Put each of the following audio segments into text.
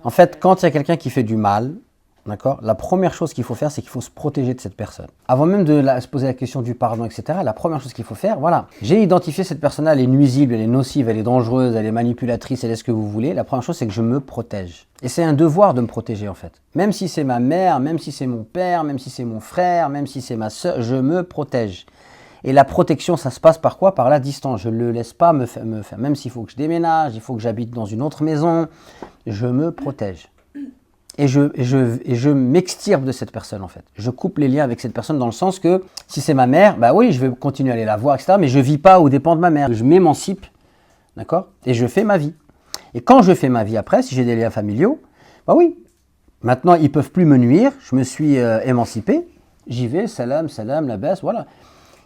En fait, quand il y a quelqu'un qui fait du mal, d'accord, la première chose qu'il faut faire, c'est qu'il faut se protéger de cette personne. Avant même de se poser la question du pardon, etc., la première chose qu'il faut faire, voilà, j'ai identifié cette personne-là, elle est nuisible, elle est nocive, elle est dangereuse, elle est manipulatrice, elle est ce que vous voulez. La première chose, c'est que je me protège. Et c'est un devoir de me protéger, en fait. Même si c'est ma mère, même si c'est mon père, même si c'est mon frère, même si c'est ma soeur, je me protège. Et la protection, ça se passe par quoi? Par la distance. Je ne le laisse pas me faire. Même s'il faut que je déménage, il faut que j'habite dans une autre maison, je me protège. Et je m'extirpe de cette personne, en fait. Je coupe les liens avec cette personne dans le sens que si c'est ma mère, bah oui, je vais continuer à aller la voir, etc. Mais je ne vis pas aux dépens de ma mère. Je m'émancipe, d'accord? Et je fais ma vie. Et quand je fais ma vie après, si j'ai des liens familiaux, bah oui, maintenant ils ne peuvent plus me nuire, je me suis émancipé, j'y vais, salam, salam, la baisse, voilà.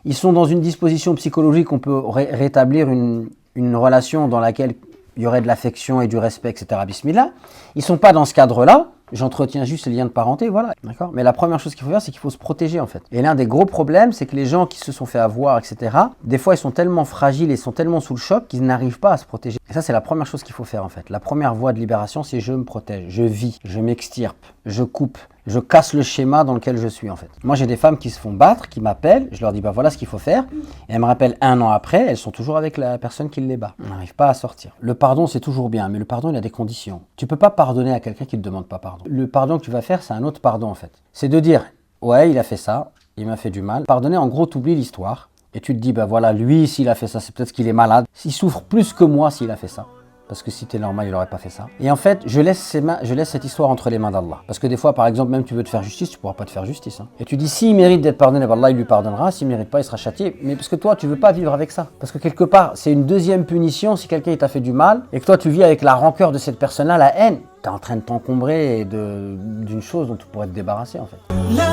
Ils sont dans une disposition psychologique, on peut rétablir une relation dans laquelle il y aurait de l'affection et du respect, etc. Bismillah. Ils ne sont pas dans ce cadre-là. J'entretiens juste les liens de parenté, voilà. D'accord. Mais la première chose qu'il faut faire, c'est qu'il faut se protéger, en fait. Et l'un des gros problèmes, c'est que les gens qui se sont fait avoir, etc., des fois, ils sont tellement fragiles et sont tellement sous le choc qu'ils n'arrivent pas à se protéger. Et ça, c'est la première chose qu'il faut faire, en fait. La première voie de libération, c'est je me protège, je vis, je m'extirpe, je coupe, je casse le schéma dans lequel je suis, en fait. Moi, j'ai des femmes qui se font battre, qui m'appellent, je leur dis, bah voilà ce qu'il faut faire. Et elles me rappellent 1 an après, elles sont toujours avec la personne qui les bat. On n'arrive pas à sortir. Le pardon, c'est toujours bien, mais le pardon, il a des conditions. Tu peux pas pardonner à quelqu'un qui ne te demande pas pardon. Le pardon que tu vas faire, c'est un autre pardon, en fait. C'est de dire, ouais, il a fait ça, il m'a fait du mal. Pardonner, en gros, tu oublies l'histoire. Et tu te dis, bah voilà, lui, s'il a fait ça, c'est peut-être qu'il est malade. S'il souffre plus que moi s'il a fait ça. Parce que si tu es normal, il n'aurait pas fait ça. Et en fait, je laisse cette histoire entre les mains d'Allah. Parce que des fois, par exemple, même tu veux te faire justice, tu ne pourras pas te faire justice. Hein. Et tu dis, s'il mérite d'être pardonné, Allah, il lui pardonnera. S'il ne mérite pas, il sera châtié. Mais parce que toi, tu ne veux pas vivre avec ça. Parce que quelque part, c'est une deuxième punition si quelqu'un t'a fait du mal et que toi, tu vis avec la rancœur de cette personne-là, la haine. Tu es en train de t'encombrer d'une chose dont tu pourrais te débarrasser, en fait. La